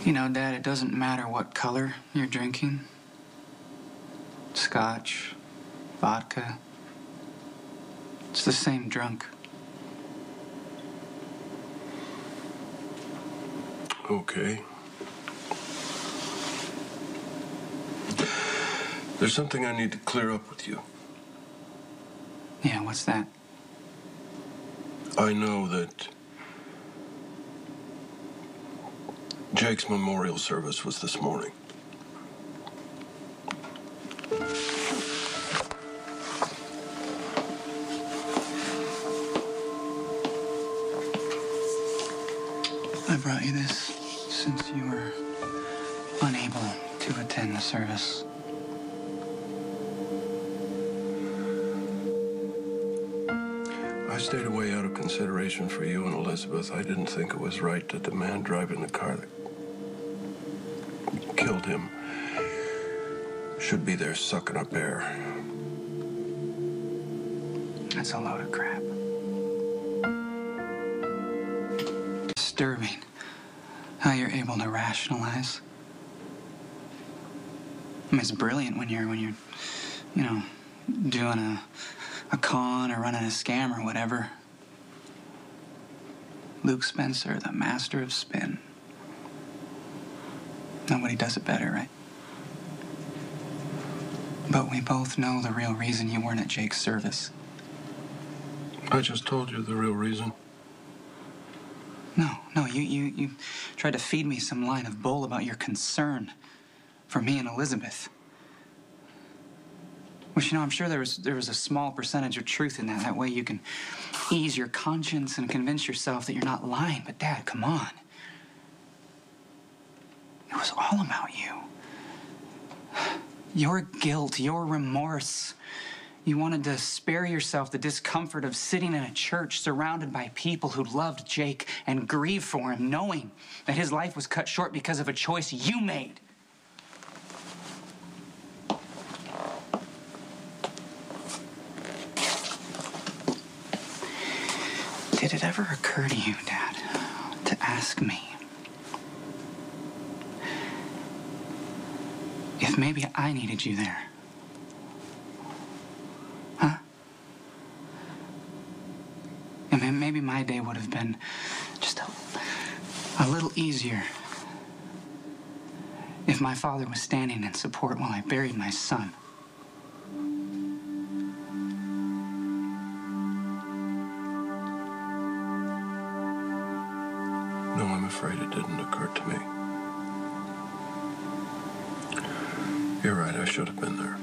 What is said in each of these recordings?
You know, Dad, it doesn't matter what color you're drinking. Scotch, vodka. It's the same drunk. Okay. There's something I need to clear up with you. Yeah, what's that? I know that Jake's memorial service was this morning. I brought you this since you were unable to attend the service. I stayed away out of consideration for you and Elizabeth. I didn't think it was right that the man driving the car that killed him should be there sucking up air. That's a load of crap. Disturbing how you're able to rationalize. I mean, it's brilliant when you're doing a con or running a scam or whatever. Luke Spencer, the master of spin. Nobody does it better, right? But we both know the real reason you weren't at Jake's service. I just told you the real reason. No, you tried to feed me some line of bull about your concern for me and Elizabeth. Which, I'm sure there was a small percentage of truth in that. That way you can ease your conscience and convince yourself that you're not lying. But, Dad, come on. It was all about you. Your guilt, your remorse. You wanted to spare yourself the discomfort of sitting in a church surrounded by people who loved Jake and grieved for him, knowing that his life was cut short because of a choice you made. Did it ever occur to you, Dad, to ask me if maybe I needed you there? Huh? And maybe my day would have been just a little easier if my father was standing in support while I buried my son. No, I'm afraid it didn't occur to me. You're right, I should have been there.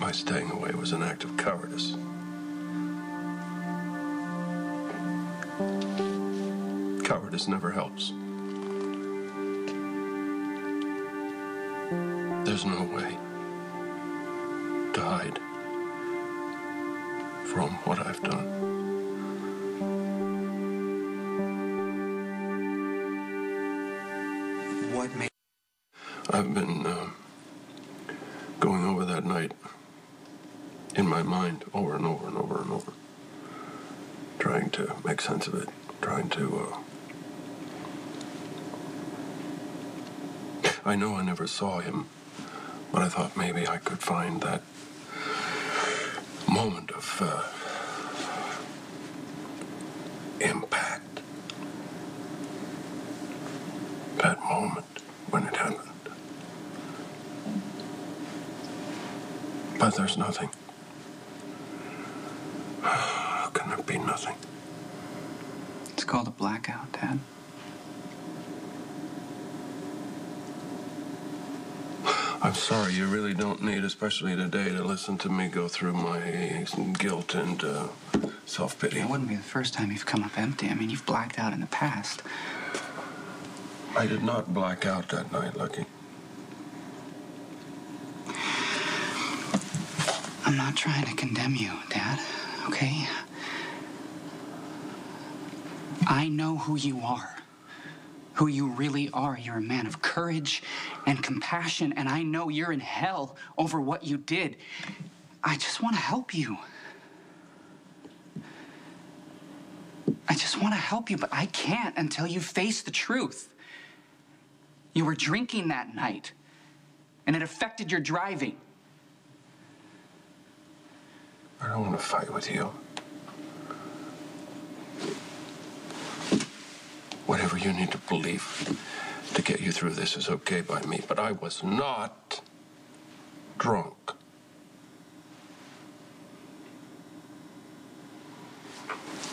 My staying away was an act of cowardice. Cowardice never helps. There's no way to hide from what I've done. What made... I've been going over that night in my mind over and over and over and over, trying to make sense of it, trying to... I know I never saw him, but I thought maybe I could find that moment of impact. That moment when it happened. But there's nothing. How can there be nothing? It's called a blackout, Dad. I'm sorry, you really don't need, especially today, to listen to me go through my guilt and self-pity. It wouldn't be the first time you've come up empty. I mean, you've blacked out in the past. I did not black out that night, Lucky. I'm not trying to condemn you, Dad, okay? I know who you are. Who you really are. You're a man of courage and compassion, and I know you're in hell over what you did. I just want to help you. I just want to help you, but I can't until you face the truth. You were drinking that night, and it affected your driving. I don't want to fight with you. Whatever you need to believe to get you through this is okay by me, but I was not drunk.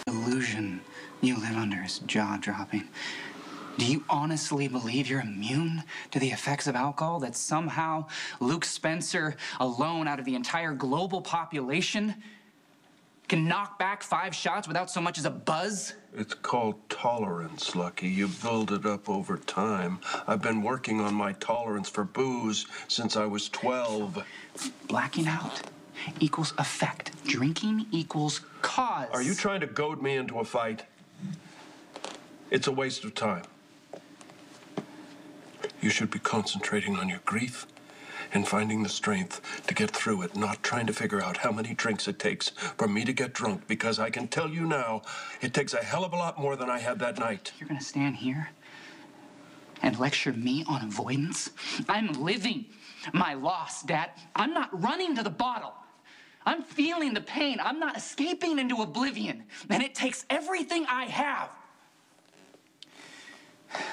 The illusion you live under is jaw-dropping. Do you honestly believe you're immune to the effects of alcohol? That somehow Luke Spencer, alone out of the entire global population, can knock back 5 shots without so much as a buzz? It's called tolerance, Lucky. You build it up over time. I've been working on my tolerance for booze since I was 12. Blacking out equals effect. Drinking equals cause. Are you trying to goad me into a fight? It's a waste of time. You should be concentrating on your grief and finding the strength to get through it, not trying to figure out how many drinks it takes for me to get drunk, because I can tell you now, it takes a hell of a lot more than I had that night. You're gonna stand here and lecture me on avoidance? I'm living my loss, Dad. I'm not running to the bottle. I'm feeling the pain. I'm not escaping into oblivion. And it takes everything I have.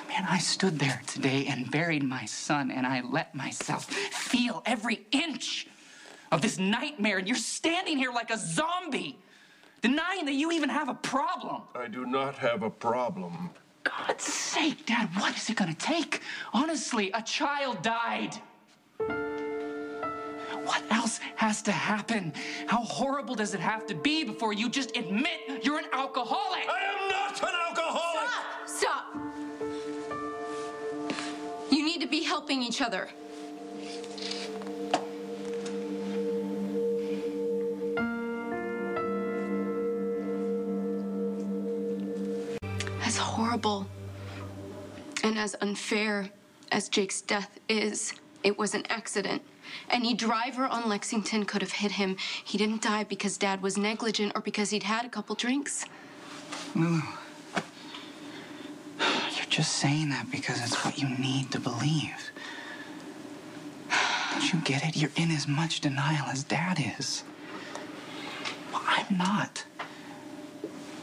Man, I stood there today and buried my son, and I let myself feel every inch of this nightmare, and you're standing here like a zombie, denying that you even have a problem. I do not have a problem. God's sake, Dad, what is it gonna take? Honestly, a child died. What else has to happen? How horrible does it have to be before you just admit you're an alcoholic? I am not an alcoholic! Stop! You need to be helping each other. As horrible and as unfair as Jake's death is, it was an accident. Any driver on Lexington could have hit him. He didn't die because Dad was negligent or because he'd had a couple drinks. Lulu, you're just saying that because it's what you need to believe. Don't you get it? You're in as much denial as Dad is. Well, I'm not.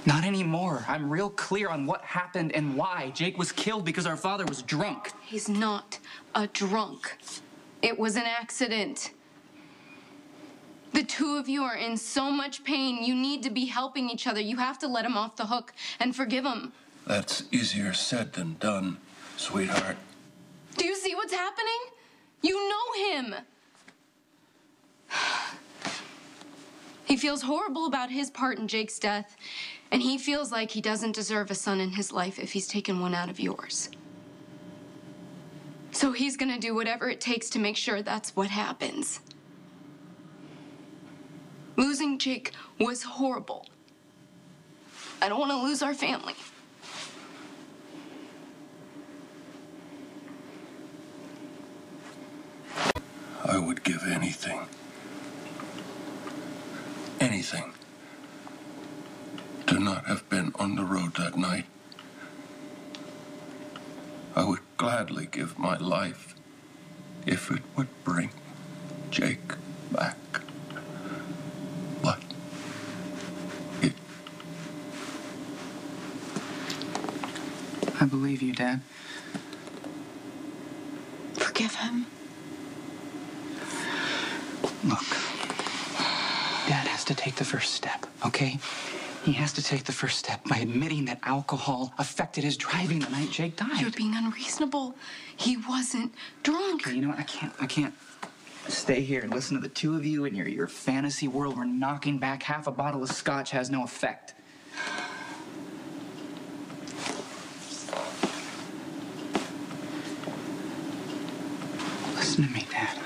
Not anymore. I'm real clear on what happened and why. Jake was killed because our father was drunk. He's not a drunk. It was an accident. The two of you are in so much pain. You need to be helping each other. You have to let him off the hook and forgive him. That's easier said than done, sweetheart. Do you see what's happening? You know him. He feels horrible about his part in Jake's death, and he feels like he doesn't deserve a son in his life if he's taken one out of yours. So he's gonna do whatever it takes to make sure that's what happens. Losing Jake was horrible. I don't want to lose our family. I would give anything to not have been on the road that night. I would gladly give my life if it would bring Jake back. But it... I believe you, Dad. Forgive him. Look, Dad has to take the first step, okay? He has to take the first step by admitting that alcohol affected his driving the night Jake died. You're being unreasonable. He wasn't drunk. Okay, you know what? I can't stay here and listen to the two of you in your fantasy world where knocking back half a bottle of scotch has no effect. Listen to me, Dad.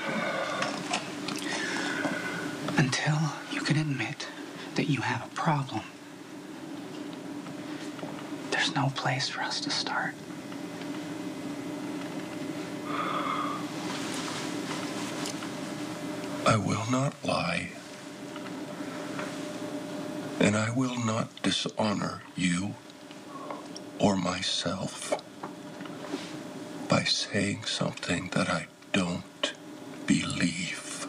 Until you can admit that you have a problem, there's no place for us to start. I will not lie, and I will not dishonor you or myself by saying something that I don't believe.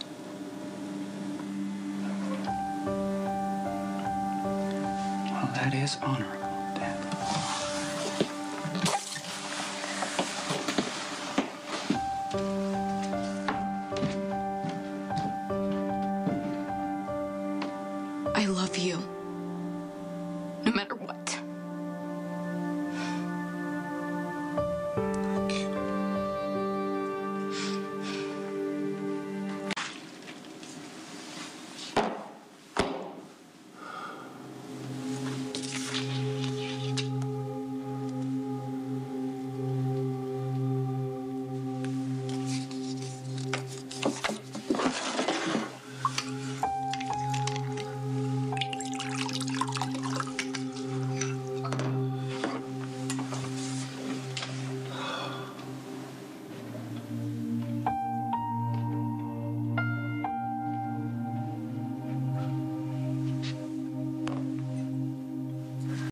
Well, that is honorable, Dad. I love you. No matter what.